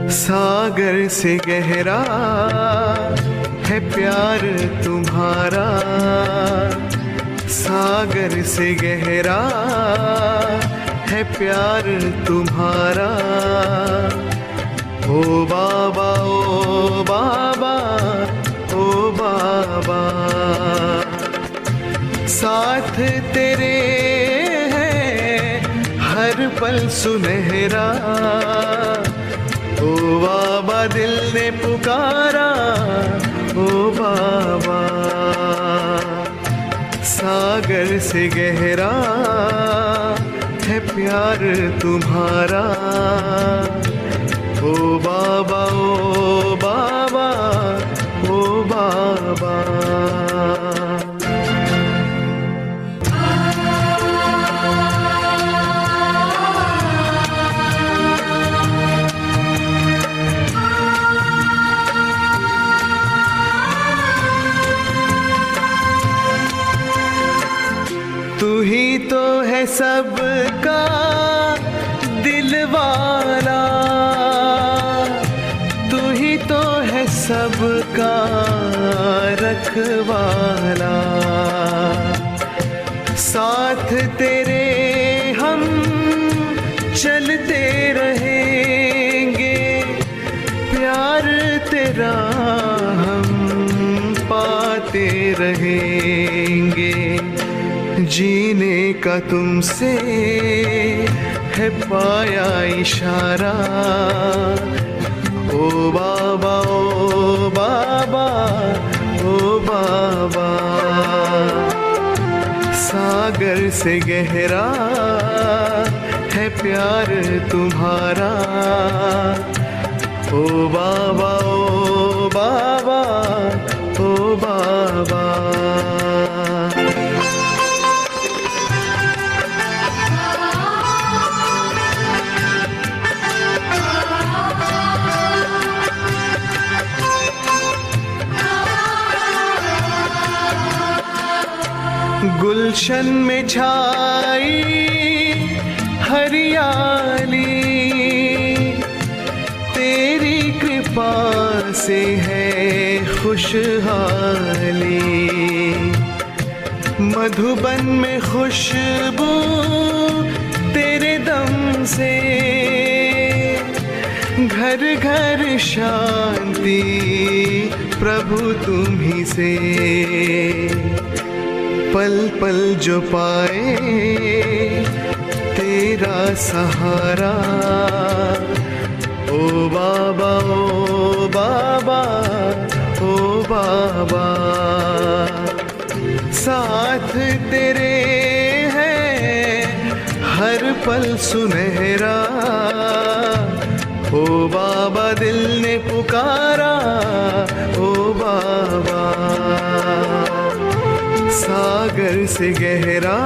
सागर से गहरा है प्यार तुम्हारा, सागर से गहरा है प्यार तुम्हारा। ओ बाबा ओ बाबा ओ बाबा, साथ तेरे है हर पल सुनहरा। ओ बाबा दिल ने पुकारा, ओ बाबा। सागर से गहरा है प्यार तुम्हारा। ओ बाबा ओ बाबा ओ बाबा। तू ही तो है सबका दिलवाला, तू ही तो है सबका रखवाला। साथ तेरे हम चलते रहेंगे, प्यार तेरा हम पाते रहेंगे। जीने का तुमसे है पाया इशारा। ओ बाबा ओ बाबा ओ बाबा। सागर से गहरा है प्यार तुम्हारा। ओ बाबा ओ बाबा ओ बाबा। गुलशन में छाई हरियाली, तेरी कृपा से है खुशहाली। मधुबन में खुशबू तेरे दम से, घर घर शांति प्रभु तुम ही से। पल पल जो पाए तेरा सहारा। ओ बाबा ओ बाबा ओ बाबा। साथ तेरे है हर पल सुनहरा। ओ बाबा दिल ने पुकारा, ओ बाबा। सागर से गहरा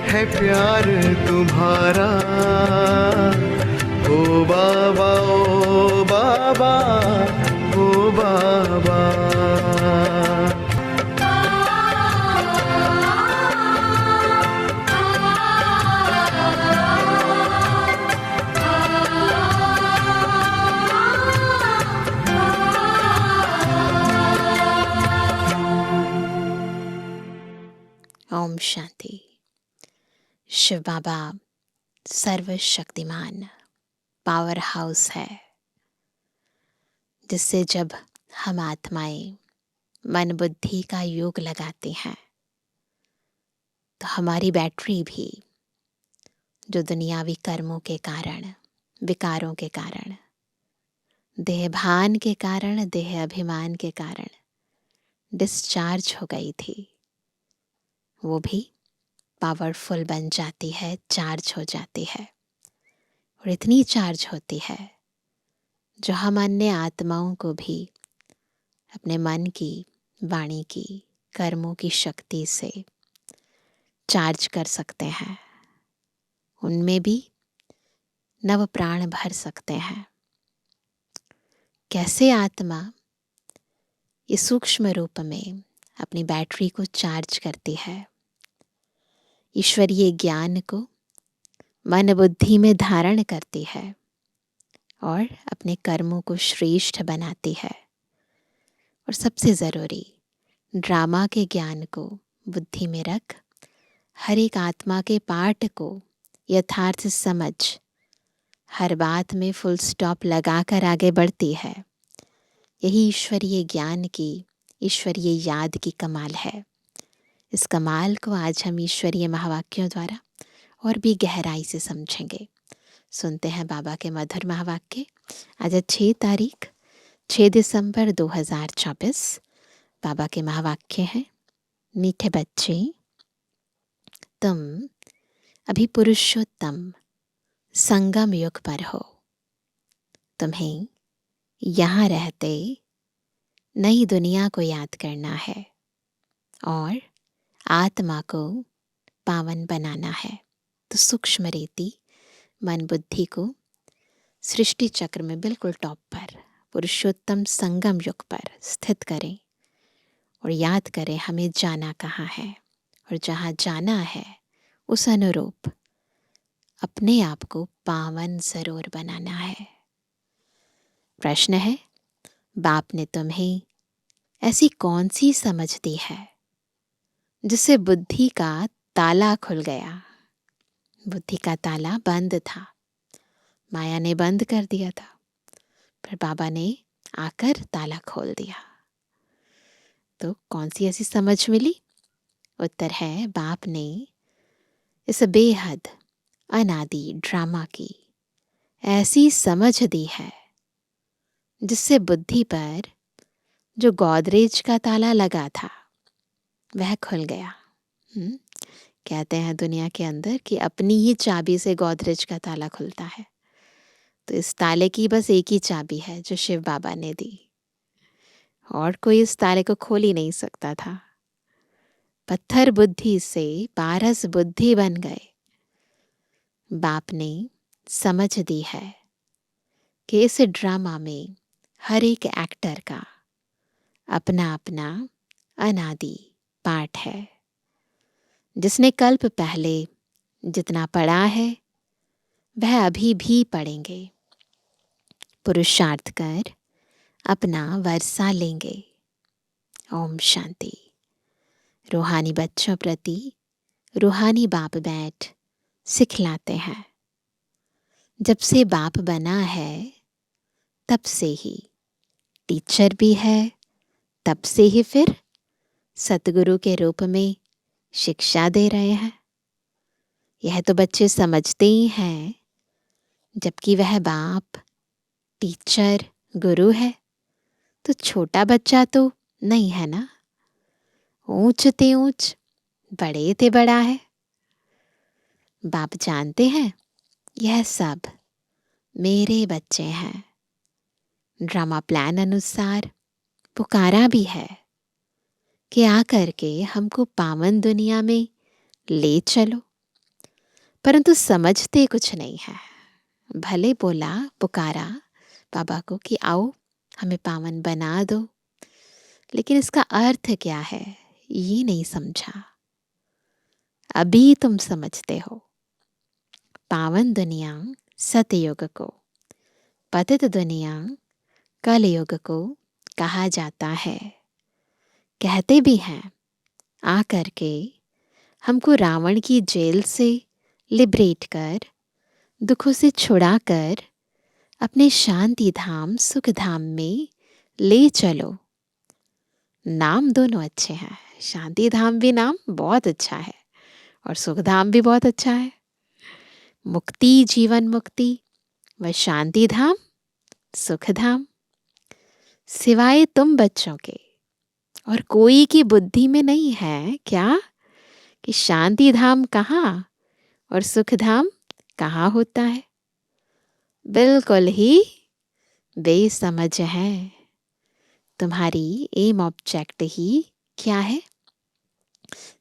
है प्यार तुम्हारा। ओ बाबा ओ बाबा ओ बाबा। ओम शांति। शिव बाबा सर्वशक्तिमान पावर हाउस है, जिससे जब हम आत्माएं मन बुद्धि का योग लगाते हैं तो हमारी बैटरी भी, जो दुनियावी कर्मों के कारण, विकारों के कारण, देहभान के कारण, देह अभिमान के कारण डिस्चार्ज हो गई थी, वो भी पावरफुल बन जाती है, चार्ज हो जाती है। और इतनी चार्ज होती है जो हम अन्य आत्माओं को भी अपने मन की, वाणी की, कर्मों की शक्ति से चार्ज कर सकते हैं। उनमें भी नव प्राण भर सकते हैं। कैसे आत्मा इस सूक्ष्म रूप में अपनी बैटरी को चार्ज करती है, ईश्वरीय ज्ञान को मन बुद्धि में धारण करती है और अपने कर्मों को श्रेष्ठ बनाती है। और सबसे ज़रूरी, ड्रामा के ज्ञान को बुद्धि में रख हर एक आत्मा के पाठ को यथार्थ समझ हर बात में फुल स्टॉप लगाकर आगे बढ़ती है। यही ईश्वरीय ज्ञान की, ईश्वरीय याद की कमाल है। इस कमाल को आज हम ईश्वरीय महावाक्यों द्वारा और भी गहराई से समझेंगे। सुनते हैं बाबा के मधुर महावाक्य। आज 6 दिसंबर 2024। बाबा के महावाक्य हैं, मीठे बच्चे, तुम अभी पुरुषोत्तम संगम युग पर हो। तुम्हें यहाँ रहते नई दुनिया को याद करना है और आत्मा को पावन बनाना है। तो सूक्ष्म रीति मन बुद्धि को सृष्टि चक्र में बिल्कुल टॉप पर, पुरुषोत्तम संगम युग पर स्थित करें और याद करें हमें जाना कहाँ है, और जहाँ जाना है उस अनुरूप अपने आप को पावन जरूर बनाना है। प्रश्न है, बाप ने तुम्हें ऐसी कौन सी समझ दी है जिससे बुद्धि का ताला खुल गया? बुद्धि का ताला बंद था, माया ने बंद कर दिया था, फिर बाबा ने आकर ताला खोल दिया। तो कौन सी ऐसी समझ मिली? उत्तर है, बाप ने इस बेहद अनादि ड्रामा की ऐसी समझ दी है जिससे बुद्धि पर जो गोदरेज का ताला लगा था वह खुल गया। कहते हैं दुनिया के अंदर कि अपनी ही चाबी से गोदरेज का ताला खुलता है। तो इस ताले की बस एक ही चाबी है जो शिव बाबा ने दी, और कोई इस ताले को खोल ही नहीं सकता था। पत्थर बुद्धि से पारस बुद्धि बन गए। बाप ने समझ दी है कि इस ड्रामा में हर एक एक्टर का अपना अपना अनादि पाठ है। जिसने कल्प पहले जितना पढ़ा है वह अभी भी पढ़ेंगे, पुरुषार्थ कर अपना वर्षा लेंगे। ओम शांति। रूहानी बच्चों प्रति रूहानी बाप बैठ सिखलाते हैं। जब से बाप बना है तब से ही टीचर भी है, तब से ही फिर सतगुरु के रूप में शिक्षा दे रहे हैं। यह तो बच्चे समझते ही हैं, जबकि वह बाप टीचर गुरु है। तो छोटा बच्चा तो नहीं है ना, ऊंच ते ऊंच, बड़े ते बड़ा है। बाप जानते हैं यह सब मेरे बच्चे हैं। ड्रामा प्लान अनुसार पुकारा भी है कि आकर के हमको पावन दुनिया में ले चलो, परंतु समझते कुछ नहीं है। भले बोला, पुकारा बाबा को कि आओ हमें पावन बना दो, लेकिन इसका अर्थ क्या है ये नहीं समझा। अभी तुम समझते हो। पावन दुनिया सतयुग को, पतित दुनिया कलयुग को कहा जाता है। कहते भी हैं आकर के हमको रावण की जेल से लिबरेट कर, दुखों से छुड़ाकर अपने शांति धाम सुख धाम में ले चलो। नाम दोनों अच्छे हैं, शांति धाम भी नाम बहुत अच्छा है और सुख धाम भी बहुत अच्छा है। मुक्ति, जीवन मुक्ति व शांति धाम, सुख धाम, सिवाय तुम बच्चों के और कोई की बुद्धि में नहीं है क्या कि शांति धाम कहाँ और सुख धाम कहाँ होता है। बिल्कुल ही बेसमझ है। तुम्हारी एम ऑब्जेक्ट ही क्या है?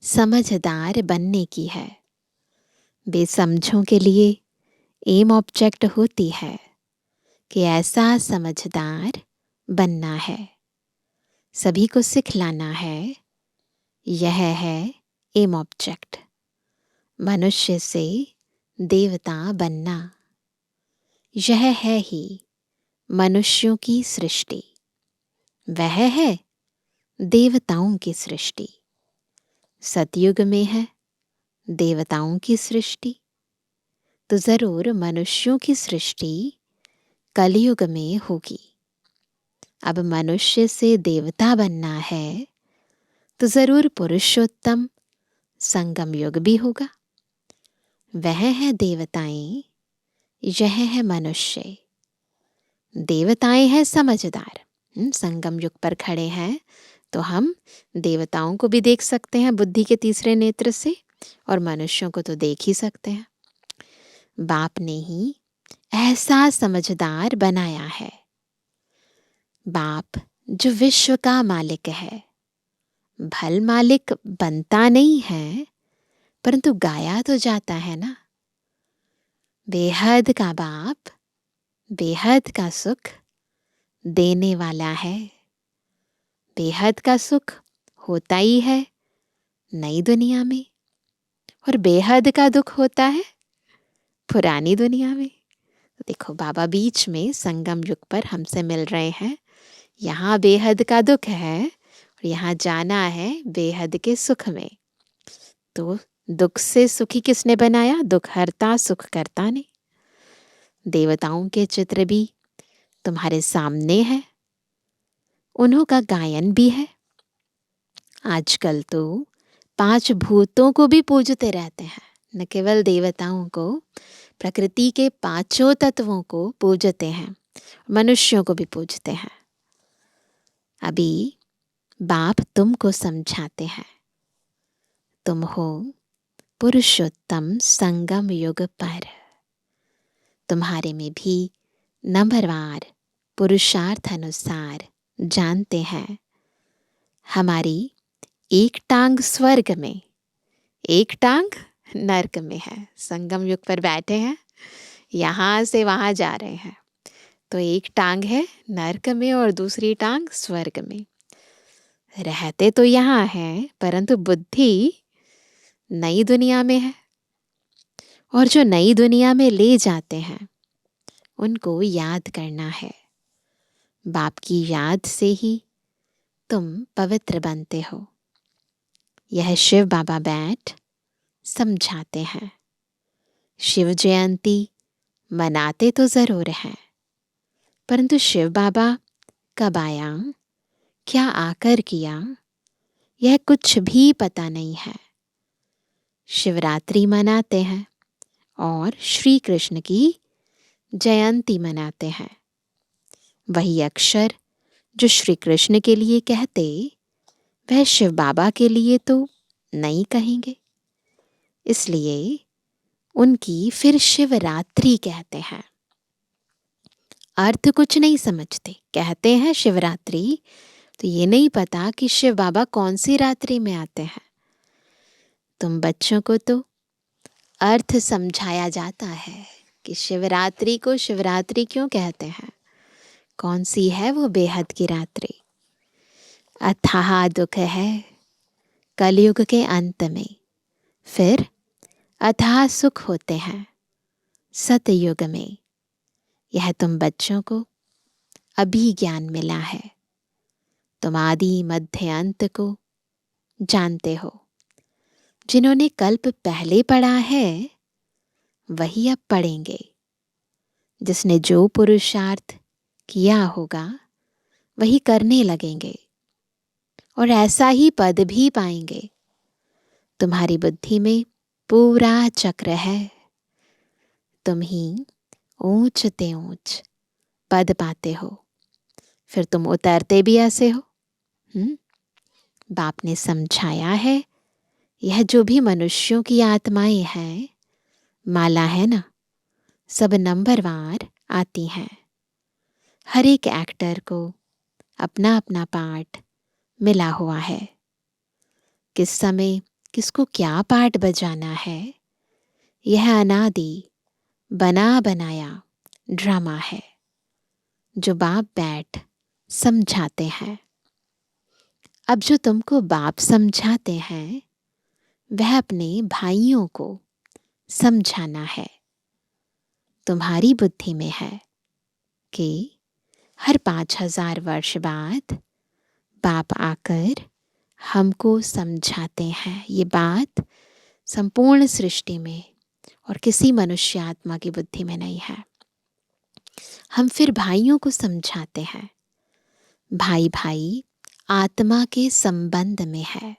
समझदार बनने की है। बेसमझों के लिए एम ऑब्जेक्ट होती है कि ऐसा समझदार बनना है, सभी को सिखलाना है। यह है एम ऑब्जेक्ट, मनुष्य से देवता बनना। यह है ही मनुष्यों की सृष्टि, वह है देवताओं की सृष्टि। सतयुग में है देवताओं की सृष्टि, तो जरूर मनुष्यों की सृष्टि कलयुग में होगी। अब मनुष्य से देवता बनना है तो जरूर पुरुषोत्तम संगम युग भी होगा। वह है देवताएं, यह है मनुष्य। देवताएं हैं समझदार, संगम युग पर खड़े हैं, तो हम देवताओं को भी देख सकते हैं बुद्धि के तीसरे नेत्र से, और मनुष्यों को तो देख ही सकते हैं। बाप ने ही ऐसा समझदार बनाया है। बाप जो विश्व का मालिक है, भल मालिक बनता नहीं है, परंतु गाया तो जाता है ना। बेहद का बाप बेहद का सुख देने वाला है। बेहद का सुख होता ही है नई दुनिया में, और बेहद का दुख होता है पुरानी दुनिया में। तो देखो, बाबा बीच में संगम युग पर हमसे मिल रहे हैं। यहाँ बेहद का दुख है और यहाँ जाना है बेहद के सुख में। तो दुख से सुखी किसने बनाया? दुख हरता सुख करता ने। देवताओं के चित्र भी तुम्हारे सामने है, उन्हों का गायन भी है। आजकल तो 5 भूतों को भी पूजते रहते हैं, न केवल देवताओं को, प्रकृति के 5 तत्वों को पूजते हैं, मनुष्यों को भी पूजते हैं। अभी बाप तुमको समझाते हैं, तुम हो पुरुषोत्तम संगम युग पर। तुम्हारे में भी नंबरवार पुरुषार्थ अनुसार जानते हैं, हमारी एक टांग स्वर्ग में, एक टांग नर्क में है। संगम युग पर बैठे हैं, यहाँ से वहाँ जा रहे हैं, तो एक टांग है नर्क में और दूसरी टांग स्वर्ग में। रहते तो यहाँ हैं, परंतु बुद्धि नई दुनिया में है, और जो नई दुनिया में ले जाते हैं उनको याद करना है। बाप की याद से ही तुम पवित्र बनते हो। यह शिव बाबा बैठ समझाते हैं। शिव जयंती मनाते तो जरूर हैं, परंतु शिव बाबा कब आया, क्या आकर किया, यह कुछ भी पता नहीं है। शिवरात्रि मनाते हैं और श्री कृष्ण की जयंती मनाते हैं। वही अक्षर जो श्री कृष्ण के लिए कहते, वह शिव बाबा के लिए तो नहीं कहेंगे, इसलिए उनकी फिर शिवरात्रि कहते हैं। अर्थ कुछ नहीं समझते, कहते हैं शिवरात्रि, तो ये नहीं पता कि शिव बाबा कौन सी रात्रि में आते हैं। तुम बच्चों को तो अर्थ समझाया जाता है कि शिवरात्रि को शिवरात्रि क्यों कहते हैं, कौन सी है वो बेहद की रात्रि। अथाह दुख है कलयुग के अंत में, फिर अथाह सुख होते हैं सतयुग में। यह तुम बच्चों को अभी ज्ञान मिला है। तुम आदि मध्य अंत को जानते हो। जिन्होंने कल्प पहले पढ़ा है वही अब पढ़ेंगे। जिसने जो पुरुषार्थ किया होगा वही करने लगेंगे, और ऐसा ही पद भी पाएंगे। तुम्हारी बुद्धि में पूरा चक्र है, तुम ही ऊंच ते ऊंच पद पाते हो, फिर तुम उतरते भी ऐसे हो। बाप ने समझाया है, यह जो भी मनुष्यों की आत्माएं हैं, माला है ना, सब नंबरवार आती हैं। हर एक एक्टर को अपना अपना पार्ट मिला हुआ है। किस समय किसको क्या पार्ट बजाना है, यह अनादि बना बनाया ड्रामा है, जो बाप बैठ समझाते हैं। अब जो तुमको बाप समझाते हैं, वह अपने भाइयों को समझाना है। तुम्हारी बुद्धि में है कि हर 5000 वर्ष बाद बाप आकर हमको समझाते हैं। ये बात संपूर्ण सृष्टि में और किसी मनुष्य आत्मा की बुद्धि में नहीं है। हम फिर भाइयों को समझाते हैं। भाई भाई आत्मा के संबंध में है।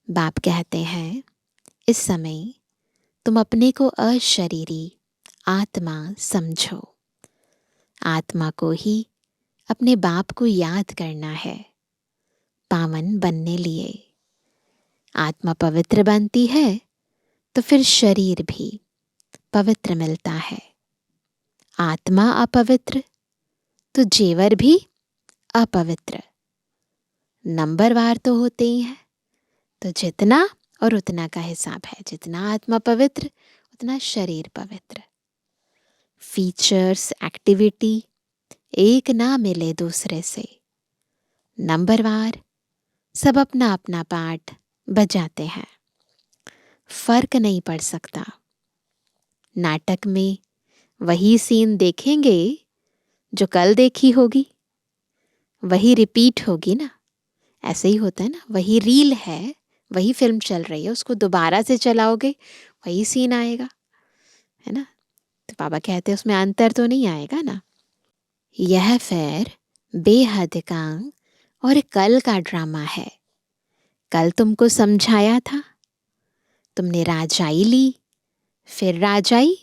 बाप कहते हैं इस समय तुम अपने को अशरीरी आत्मा समझो। आत्मा को ही अपने बाप को याद करना है पावन बनने लिए। आत्मा पवित्र बनती है तो फिर शरीर भी पवित्र मिलता है। आत्मा अपवित्र तो जेवर भी अपवित्र। नंबरवार तो होते ही हैं, तो जितना और उतना का हिसाब है। जितना आत्मा पवित्र उतना शरीर पवित्र। फीचर्स, एक्टिविटी एक ना मिले दूसरे से। नंबरवार सब अपना अपना पार्ट बजाते हैं। फर्क नहीं पड़ सकता। नाटक में वही सीन देखेंगे जो कल देखी होगी, वही रिपीट होगी ना। ऐसे ही होता है ना। वही रील है, वही फिल्म चल रही है, उसको दोबारा से चलाओगे वही सीन आएगा, है ना। तो बाबा कहते हैं उसमें अंतर तो नहीं आएगा ना। यह फिर बेहद का और कल का ड्रामा है। कल तुमको समझाया था, तुमने राजाई ली, फिर राजाई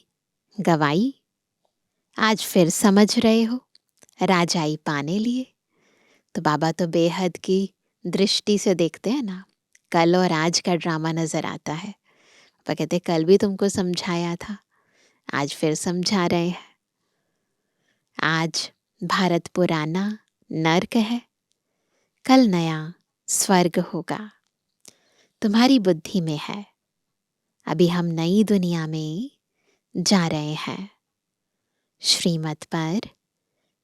गवाई। आज फिर समझ रहे हो, राजाई पाने लिए। तो बाबा तो बेहद की दृष्टि से देखते हैं ना। कल और आज का ड्रामा नजर आता है। पापा कहते कल भी तुमको समझाया था, आज फिर समझा रहे हैं। आज भारत पुराना नर्क है, कल नया स्वर्ग होगा। तुम्हारी बुद्धि में है। अभी हम नई दुनिया में जा रहे हैं। श्रीमत पर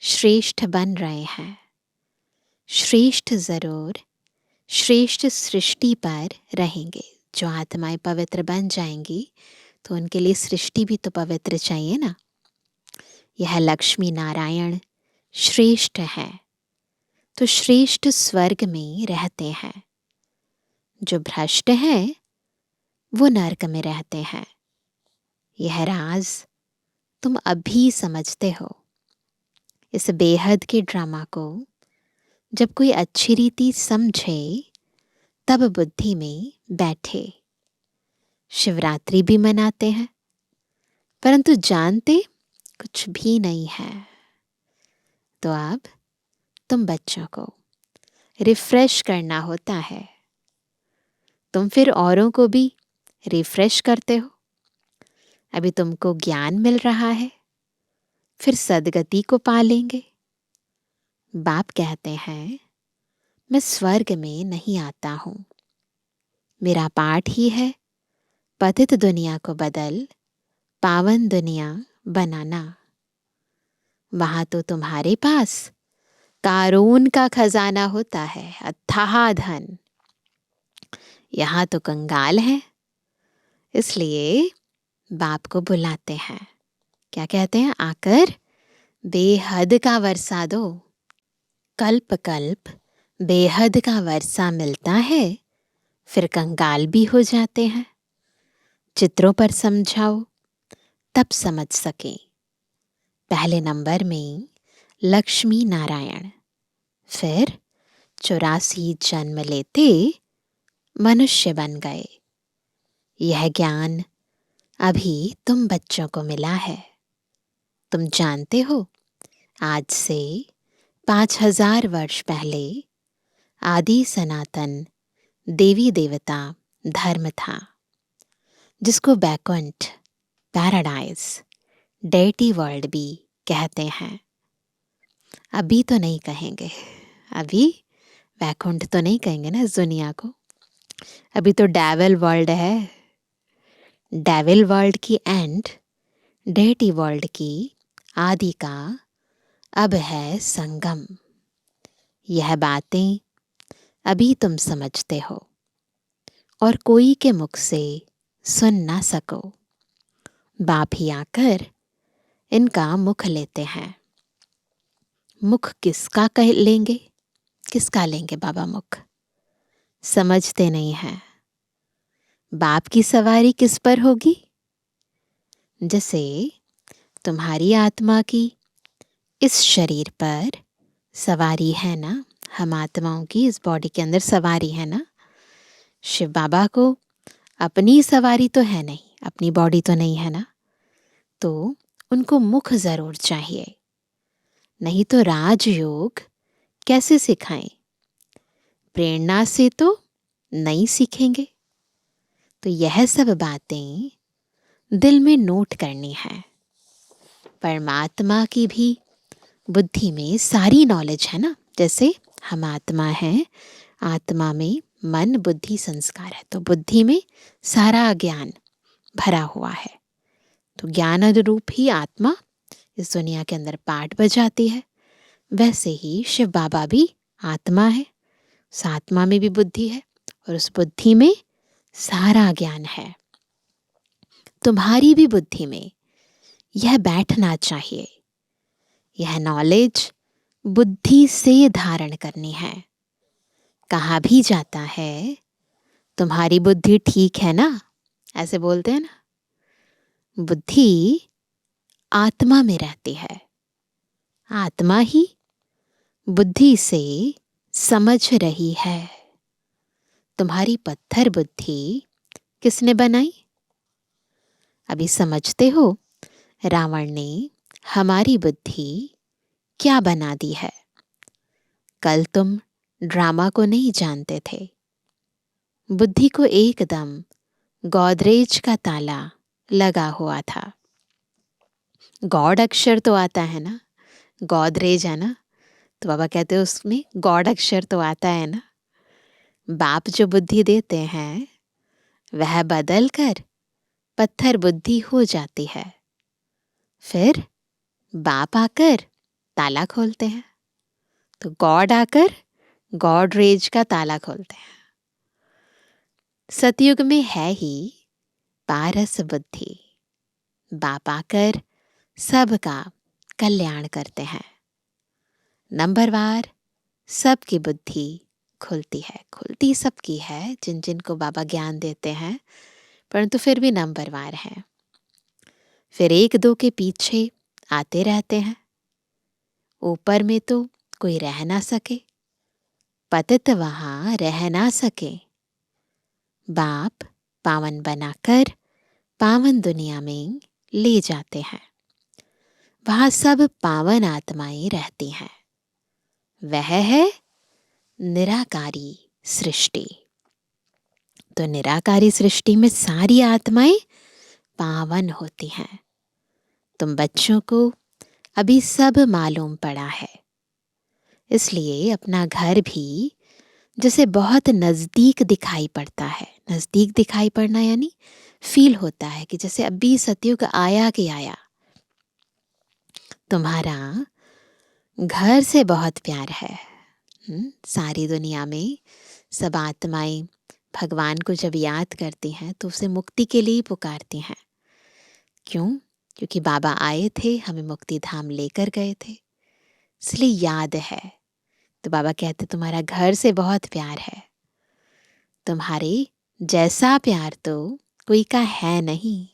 श्रेष्ठ बन रहे हैं। श्रेष्ठ जरूर श्रेष्ठ सृष्टि पर रहेंगे। जो आत्माएं पवित्र बन जाएंगी तो उनके लिए सृष्टि भी तो पवित्र चाहिए ना। यह लक्ष्मी नारायण श्रेष्ठ है तो श्रेष्ठ स्वर्ग में रहते हैं। जो भ्रष्ट हैं वो नरक में रहते हैं। यह राज तुम अभी समझते हो। इस बेहद के ड्रामा को जब कोई अच्छी रीति समझे तब बुद्धि में बैठे। शिवरात्रि भी मनाते हैं परंतु जानते कुछ भी नहीं है। तो अब तुम बच्चों को रिफ्रेश करना होता है। तुम फिर औरों को भी रिफ्रेश करते हो। अभी तुमको ज्ञान मिल रहा है, फिर सदगति को पालेंगे। बाप कहते हैं मैं स्वर्ग में नहीं आता हूं। मेरा पाठ ही है पतित दुनिया को बदल पावन दुनिया बनाना। वहां तो तुम्हारे पास कारून का खजाना होता है, अथाह धन। यहां तो कंगाल है, इसलिए बाप को बुलाते हैं। क्या कहते हैं? आकर बेहद का वर्षा दो। कल्प कल्प बेहद का वर्षा मिलता है, फिर कंगाल भी हो जाते हैं। चित्रों पर समझाओ तब समझ सके। पहले नंबर में लक्ष्मी नारायण, फिर 84 जन्म लेते मनुष्य बन गए। यह ज्ञान अभी तुम बच्चों को मिला है। तुम जानते हो आज से 5000 वर्ष पहले आदि सनातन देवी देवता धर्म था, जिसको बैकुंठ, पैराडाइज, डेटी वर्ल्ड भी कहते हैं। अभी तो नहीं कहेंगे, अभी वैकुंठ तो नहीं कहेंगे ना इस दुनिया को। अभी तो डेविल वर्ल्ड है। डेविल वर्ल्ड की एंड, डेटी वर्ल्ड की आदि का अब है संगम। यह बातें अभी तुम समझते हो और कोई के मुख से सुन ना सको। बाप ही आकर इनका मुख लेते हैं। मुख किसका कह लेंगे, किसका लेंगे बाबा मुख, समझते नहीं हैं। बाप की सवारी किस पर होगी? जैसे तुम्हारी आत्मा की इस शरीर पर सवारी है ना, हम आत्माओं की इस बॉडी के अंदर सवारी है ना। शिव बाबा को अपनी सवारी तो है नहीं, अपनी बॉडी तो नहीं है ना, तो उनको मुख जरूर चाहिए, नहीं तो राजयोग कैसे सिखाएं? प्रेरणा से तो नहीं सीखेंगे। तो यह सब बातें दिल में नोट करनी है। परमात्मा की भी बुद्धि में सारी नॉलेज है ना, जैसे हम आत्मा हैं, आत्मा में मन बुद्धि संस्कार है, तो बुद्धि में सारा ज्ञान भरा हुआ है। तो ज्ञान अनुरूप ही आत्मा इस दुनिया के अंदर पाठ बजाती है। वैसे ही शिव बाबा भी आत्मा है, उस आत्मा में भी बुद्धि है और उस बुद्धि में सारा ज्ञान है। तुम्हारी भी बुद्धि में यह बैठना चाहिए, यह नॉलेज बुद्धि से धारण करनी है। कहा भी जाता है तुम्हारी बुद्धि ठीक है ना, ऐसे बोलते हैं ना। बुद्धि आत्मा में रहती है, आत्मा ही बुद्धि से समझ रही है। तुम्हारी पत्थर बुद्धि किसने बनाई? अभी समझते हो रावण ने हमारी बुद्धि क्या बना दी है। कल तुम ड्रामा को नहीं जानते थे, बुद्धि को एकदम गोदरेज का ताला लगा हुआ था। गॉड अक्षर तो आता है ना, गोदरेज है ना, तो बाबा कहते हैं उसमें गॉड अक्षर तो आता है ना। बाप जो बुद्धि देते हैं वह बदल कर पत्थर बुद्धि हो जाती है, फिर बाप आकर ताला खोलते हैं, तो गॉड आकर गॉडरेज का ताला खोलते हैं। सतयुग में है ही पारस बुद्धि, बाप आकर सबका कल्याण करते हैं। नंबरवार सबकी बुद्धि खुलती है, खुलती सबकी है जिन जिन को बाबा ज्ञान देते हैं, परंतु फिर भी नंबरवार है। फिर एक दो के पीछे आते रहते हैं। ऊपर में तो कोई रह ना सके, पतित वहां रह ना सके। बाप पावन बनाकर पावन दुनिया में ले जाते हैं, वहां सब पावन आत्माएं रहती हैं। वह है निराकारी सृष्टि। तो निराकारी सृष्टि में सारी आत्माएं पावन होती हैं। तुम बच्चों को अभी सब मालूम पड़ा है, इसलिए अपना घर भी जैसे बहुत नजदीक दिखाई पड़ता है। नजदीक दिखाई पड़ना यानी फील होता है कि जैसे अभी सतयुग आया कि आया। तुम्हारा घर से बहुत प्यार है। सारी दुनिया में सब आत्माएं भगवान को जब याद करती हैं तो उसे मुक्ति के लिए पुकारती हैं। क्यों? क्योंकि बाबा आए थे, हमें मुक्ति धाम लेकर गए थे, इसलिए याद है। तो बाबा कहते तुम्हारा घर से बहुत प्यार है। तुम्हारे जैसा प्यार तो कोई का है नहीं।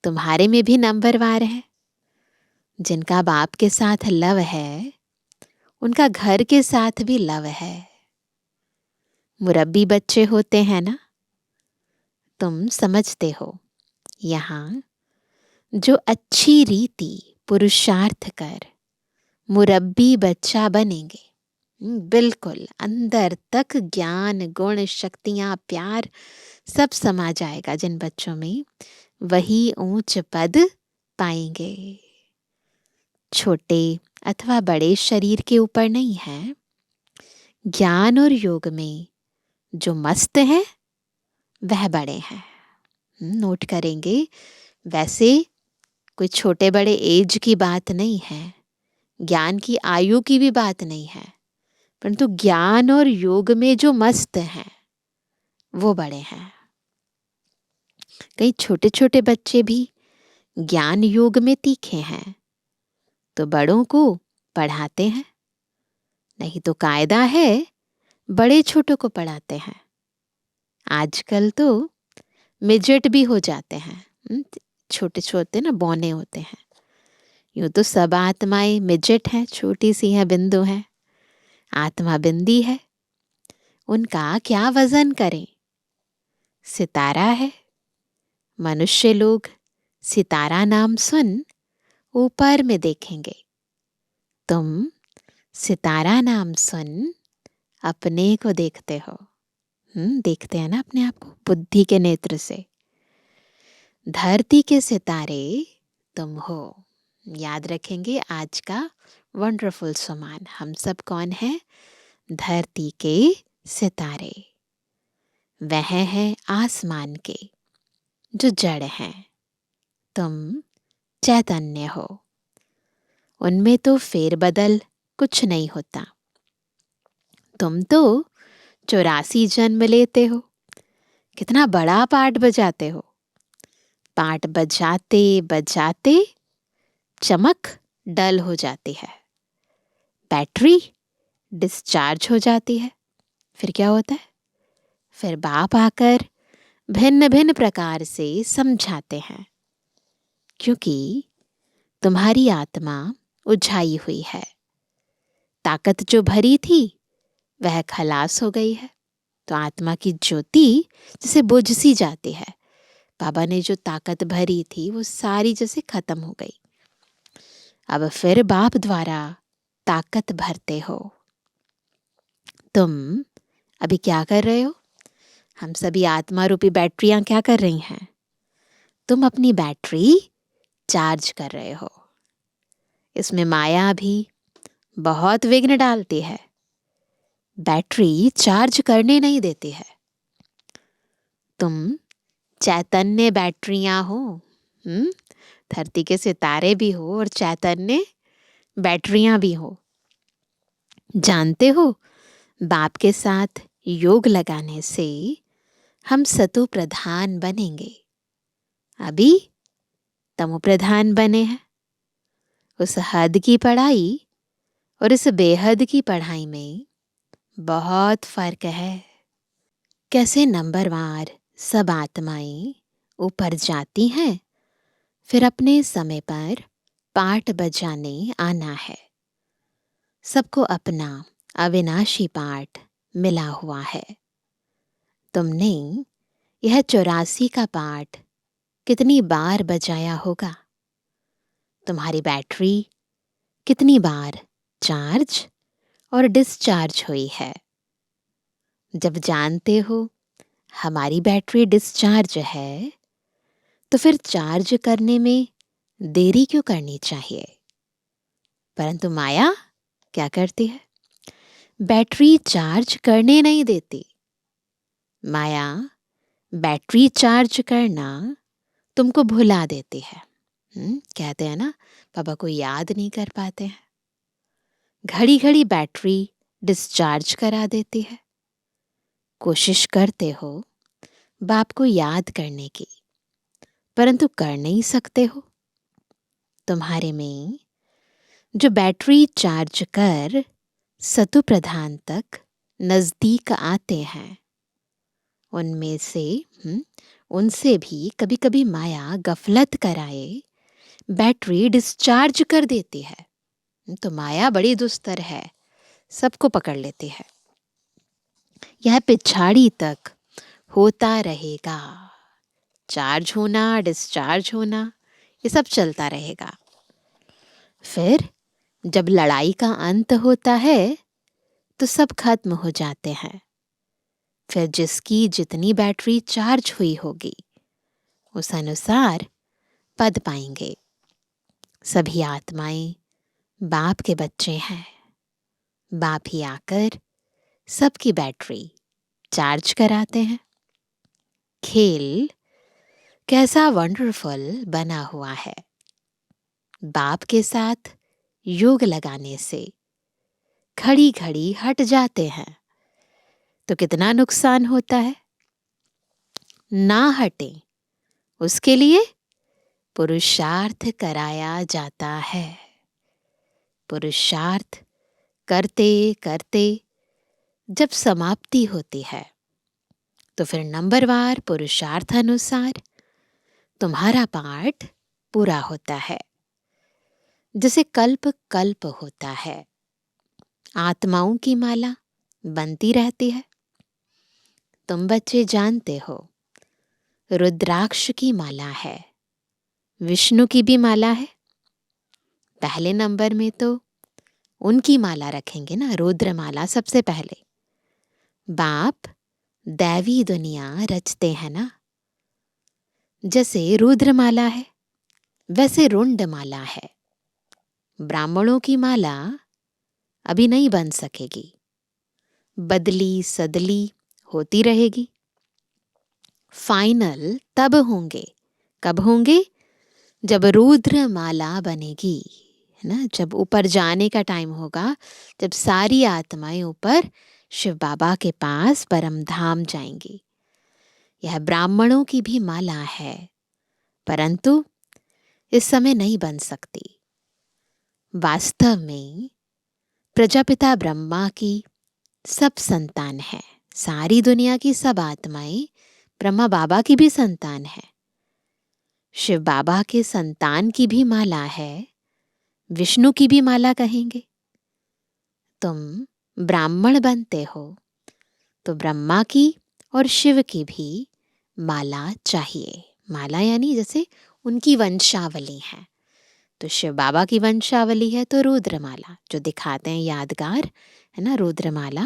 तुम्हारे में भी नंबरवार है। जिनका बाप के साथ लव है उनका घर के साथ भी लव है। मुरब्बी बच्चे होते हैं ना, तुम समझते हो। यहाँ जो अच्छी रीति पुरुषार्थ कर मुरब्बी बच्चा बनेंगे, बिल्कुल अंदर तक ज्ञान गुण शक्तियाँ प्यार सब समा जाएगा जिन बच्चों में, वही ऊंच पद पाएंगे। छोटे अथवा बड़े शरीर के ऊपर नहीं है। ज्ञान और योग में जो मस्त है वह बड़े हैं। नोट करेंगे, वैसे कोई छोटे बड़े एज की बात नहीं है, ज्ञान की आयु की भी बात नहीं है, परंतु ज्ञान और योग में जो मस्त हैं वो बड़े हैं। कई छोटे छोटे बच्चे भी ज्ञान योग में तीखे हैं, तो बड़ों को पढ़ाते हैं, नहीं तो कायदा है बड़े छोटों को पढ़ाते हैं। आजकल तो मिजेट भी हो जाते हैं, छोटे छोटे ना बौने होते हैं। यूं तो सब आत्माएं मिजेट हैं, छोटी सी हैं, बिंदु हैं। आत्मा बिंदी है, उनका क्या वजन करें। सितारा है, मनुष्य लोग सितारा नाम सुन ऊपर में देखेंगे। तुम सितारा नाम सुन अपने को देखते हो। देखते हैं ना अपने आप को बुद्धि के नेत्र से। धरती के सितारे तुम हो। याद रखेंगे आज का वंडरफुल सम्मान। हम सब कौन है? धरती के सितारे। वह हैं आसमान के जो जड़ हैं। तुम चैतन्य हो, उनमें तो फेरबदल कुछ नहीं होता। तुम तो 84 जन्म लेते हो, कितना बड़ा पाठ बजाते हो। पाठ बजाते बजाते चमक डल हो जाती है, बैटरी डिस्चार्ज हो जाती है। फिर क्या होता है? फिर बाप आकर भिन्न भिन्न प्रकार से समझाते हैं, क्योंकि तुम्हारी आत्मा उझाई हुई है। ताकत जो भरी थी वह खलास हो गई है, तो आत्मा की ज्योति जैसे बुझ सी जाती है। बाबा ने जो ताकत भरी थी वो सारी जैसे खत्म हो गई। अब फिर बाप द्वारा ताकत भरते हो। तुम अभी क्या कर रहे हो? हम सभी आत्मा रूपी बैटरियां क्या कर रही हैं? तुम अपनी बैटरी चार्ज कर रहे हो। इसमें माया भी बहुत विघ्न डालती है, बैटरी चार्ज करने नहीं देती है। तुम चैतन्य बैटरियां हो, धरती के सितारे भी हो और चैतन्य बैटरियां भी हो। जानते हो, बाप के साथ योग लगाने से हम सतो प्रधान बनेंगे। अभी तमो प्रधान बने हैं। उस हद की पढ़ाई और इस बेहद की पढ़ाई में बहुत फर्क है। कैसे नंबरवार सब आत्माएं ऊपर जाती हैं, फिर अपने समय पर पाठ बजाने आना है। सबको अपना अविनाशी पाठ मिला हुआ है। तुमने यह 84 का पाठ कितनी बार बजाया होगा? तुम्हारी बैटरी कितनी बार चार्ज और डिस्चार्ज हुई है? जब जानते हो हमारी बैटरी डिस्चार्ज है, तो फिर चार्ज करने में देरी क्यों करनी चाहिए? परंतु माया क्या करती है? बैटरी चार्ज करने नहीं देती। माया बैटरी चार्ज करना तुमको भुला देती है। कहते हैं ना, पापा को याद नहीं कर पाते हैं। घड़ी घड़ी बैटरी डिस्चार्ज करा देती है। कोशिश करते हो बाप को याद करने की, परंतु कर नहीं सकते हो। तुम्हारे में जो बैटरी चार्ज कर सतु प्रधान तक नजदीक आते हैं, उनमें से उनसे भी कभी कभी माया गफलत कराए बैटरी डिस्चार्ज कर देती है। तो माया बड़ी दुस्तर है, सबको पकड़ लेती है। यह पिछाड़ी तक होता रहेगा। चार्ज होना, डिस्चार्ज होना, ये सब चलता रहेगा। फिर जब लड़ाई का अंत होता है तो सब खत्म हो जाते हैं। फिर जिसकी जितनी बैटरी चार्ज हुई होगी उस अनुसार पद पाएंगे। सभी आत्माएं बाप के बच्चे हैं। बाप ही आकर सबकी बैटरी चार्ज कराते हैं। खेल कैसा वंडरफुल बना हुआ है। बाप के साथ योग लगाने से घड़ी घड़ी हट जाते हैं तो कितना नुकसान होता है। ना हटे उसके लिए पुरुषार्थ कराया जाता है। पुरुषार्थ करते करते जब समाप्ति होती है तो फिर नंबरवार पुरुषार्थ अनुसार तुम्हारा पाठ पूरा होता है। जैसे कल्प कल्प होता है, आत्माओं की माला बनती रहती है। तुम बच्चे जानते हो रुद्राक्ष की माला है, विष्णु की भी माला है। पहले नंबर में तो उनकी माला रखेंगे ना, रुद्रमाला सबसे पहले। बाप दैवी दुनिया रचते हैं ना, जैसे रुद्रमाला है वैसे रुंडमाला है। ब्राह्मणों की माला अभी नहीं बन सकेगी, बदली सदली होती रहेगी। फाइनल तब होंगे, कब होंगे? जब रुद्रमाला बनेगी, है ना, जब ऊपर जाने का टाइम होगा, जब सारी आत्माएं ऊपर शिव बाबा के पास परम धाम जाएंगी। यह ब्राह्मणों की भी माला है, परंतु इस समय नहीं बन सकती। वास्तव में प्रजापिता ब्रह्मा की सब संतान है, सारी दुनिया की सब आत्माएं ब्रह्मा बाबा की भी संतान है। शिव बाबा के संतान की भी माला है, विष्णु की भी माला कहेंगे। तुम ब्राह्मण बनते हो तो ब्रह्मा की और शिव की भी माला चाहिए। माला यानी जैसे उनकी वंशावली है, तो शिव बाबा की वंशावली है तो रुद्रमाला जो दिखाते हैं यादगार, है ना, रुद्रमाला।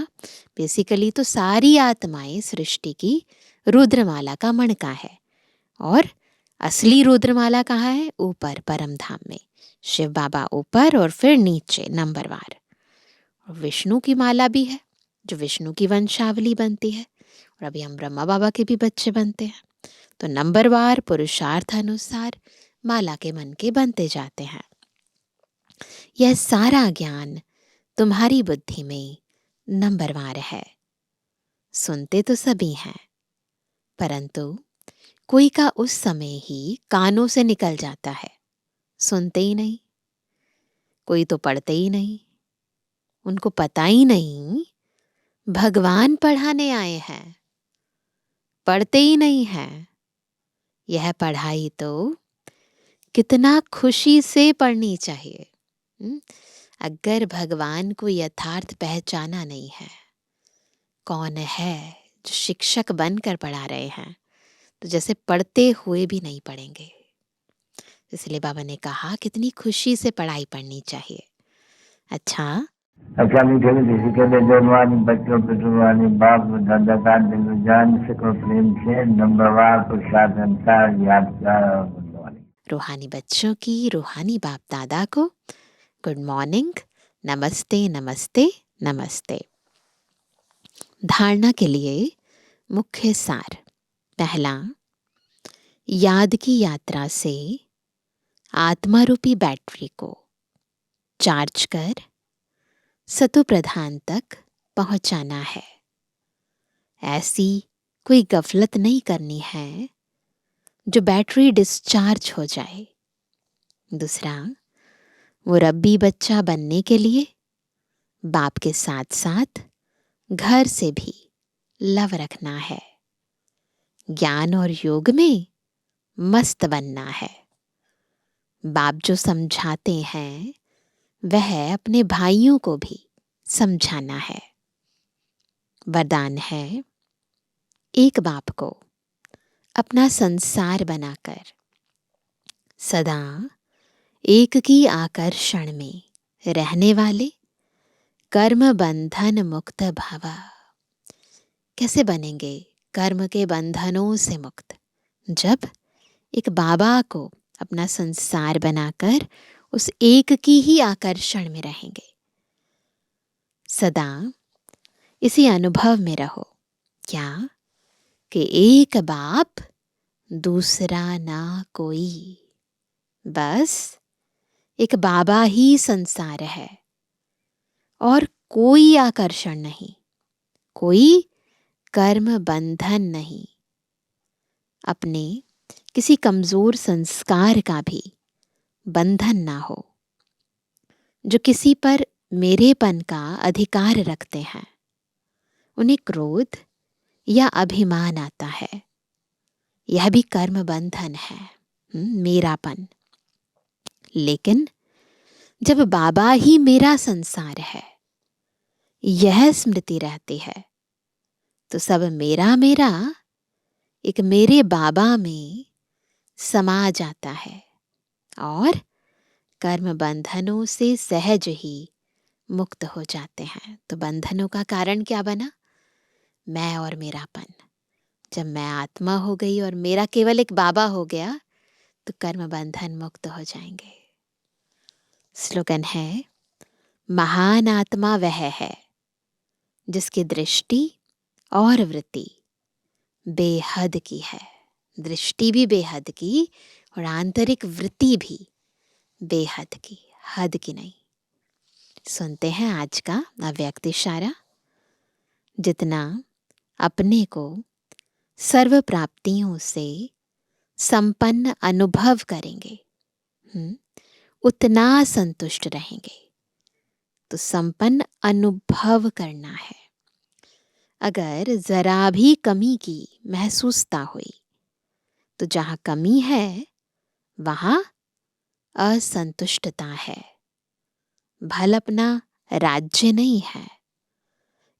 बेसिकली तो सारी आत्माएं सृष्टि की रुद्रमाला का मणका है। और असली रुद्रमाला कहाँ है? ऊपर परम धाम में, शिव बाबा ऊपर और फिर नीचे नंबरवार। और विष्णु की माला भी है जो विष्णु की वंशावली बनती है, और अभी हम ब्रह्मा बाबा के भी बच्चे बनते हैं। तो नंबरवार पुरुषार्थ अनुसार माला के मन के बनते जाते हैं। यह सारा ज्ञान तुम्हारी बुद्धि में नंबरवार है। सुनते तो सभी हैं, परंतु कोई का उस समय ही कानों से निकल जाता है, सुनते ही नहीं। कोई तो पढ़ते ही नहीं, उनको पता ही नहीं भगवान पढ़ाने आए हैं, पढ़ते ही नहीं हैं। यह पढ़ाई तो कितना खुशी से पढ़नी चाहिए। अगर भगवान को यथार्थ पहचाना नहीं है, कौन है जो शिक्षक बनकर पढ़ा रहे हैं, तो जैसे पढ़ते हुए भी नहीं पढ़ेंगे। इसलिए बाबा ने कहा कितनी खुशी से पढ़ाई पढ़नी चाहिए। अच्छा मीठे मीठे के बेजवानी बच्चों पितृवानी बाप दादा का दिल जान सको प्रेम से नंबरवार पुरुषार्थ अनुसार याद कर। रूहानी बच्चों की रूहानी बाप दादा को गुड मॉर्निंग, नमस्ते नमस्ते नमस्ते। धारणा के लिए मुख्य सार। पहला, याद की यात्रा से आत्मा रूपी बैटरी को चार्ज कर सतो प्रधान तक पहुंचाना है। ऐसी कोई गफलत नहीं करनी है जो बैटरी डिस्चार्ज हो जाए। दूसरा, वो रब्बी बच्चा बनने के लिए बाप के साथ साथ घर से भी लव रखना है। ज्ञान और योग में मस्त बनना है। बाप जो समझाते हैं वह अपने भाइयों को भी समझाना है। वरदान है, एक बाप को अपना संसार बनाकर सदा एक की आकर्षण में रहने वाले कर्म बंधन मुक्त भव। कैसे बनेंगे कर्म के बंधनों से मुक्त? जब एक बाबा को अपना संसार बनाकर उस एक की ही आकर्षण में रहेंगे। सदा इसी अनुभव में रहो, क्या कि एक बाप दूसरा ना कोई, बस एक बाबा ही संसार है और कोई आकर्षण नहीं, कोई कर्म बंधन नहीं। अपने किसी कमजोर संस्कार का भी बंधन ना हो। जो किसी पर मेरेपन का अधिकार रखते हैं, उन्हें क्रोध या अभिमान आता है। यह भी कर्म बंधन है, मेरापन। लेकिन जब बाबा ही मेरा संसार है, यह स्मृति रहती है, तो सब मेरा मेरा एक मेरे बाबा में समा जाता है और कर्म बंधनों से सहज ही मुक्त हो जाते हैं। तो बंधनों का कारण क्या बना? मैं और मेरापन। जब मैं आत्मा हो गई और मेरा केवल एक बाबा हो गया, तो कर्म बंधन मुक्त हो जाएंगे। स्लोगन है, महान आत्मा वह है जिसकी दृष्टि और वृत्ति बेहद की है। दृष्टि भी बेहद की और आंतरिक वृत्ति भी बेहद की, हद की नहीं। सुनते हैं आज का अव्यक्त इशारा। जितना अपने को सर्व प्राप्तियों से संपन्न अनुभव करेंगे, उतना संतुष्ट रहेंगे। तो संपन्न अनुभव करना है। अगर जरा भी कमी की महसूसता हुई, तो जहां कमी है वहां असंतुष्टता है। भल अपना राज्य नहीं है,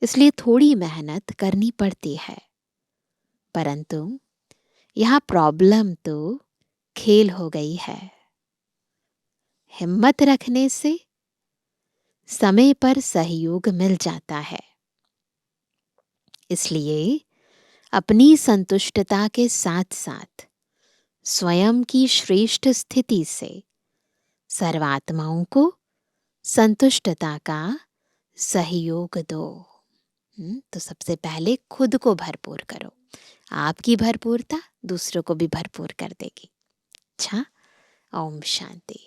इसलिए थोड़ी मेहनत करनी पड़ती है। परंतु यहाँ प्रॉब्लम तो खेल हो गई है। हिम्मत रखने से समय पर सहयोग मिल जाता है। इसलिए अपनी संतुष्टता के साथ साथ स्वयं की श्रेष्ठ स्थिति से सर्वात्माओं को संतुष्टता का सहयोग दो। तो सबसे पहले खुद को भरपूर करो। आपकी भरपूरता दूसरों को भी भरपूर कर देगी। अच्छा, ओम शांति।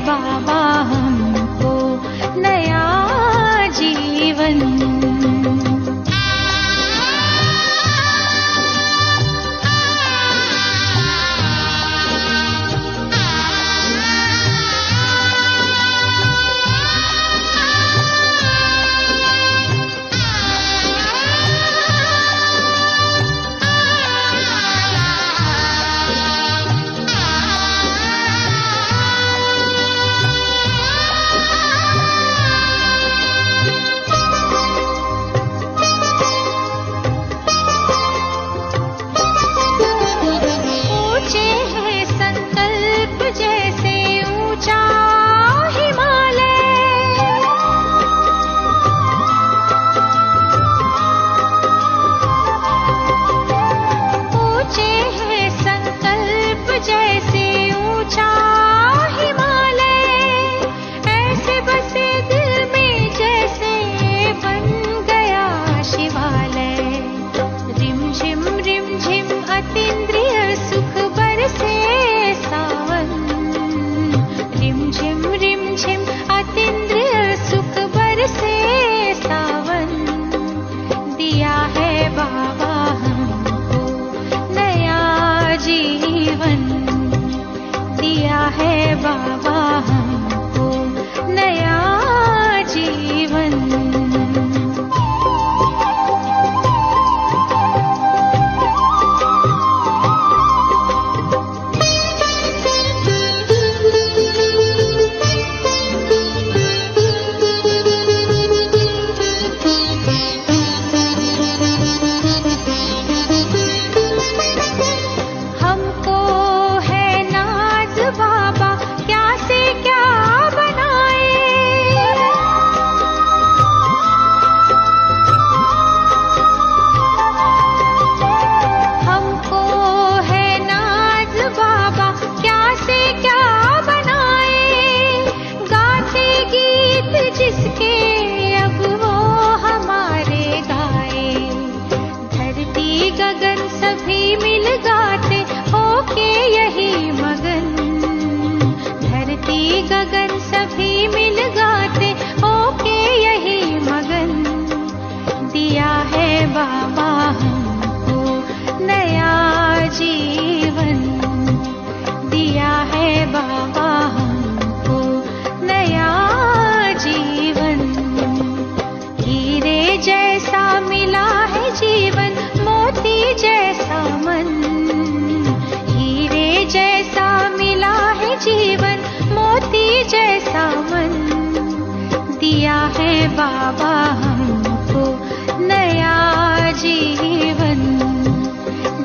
बाबा हमको नया जीवन। बाबा हमको नया जीवन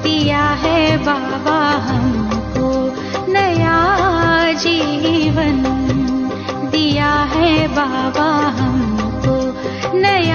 दिया है, बाबा हमको नया जीवन दिया है, बाबा हमको नया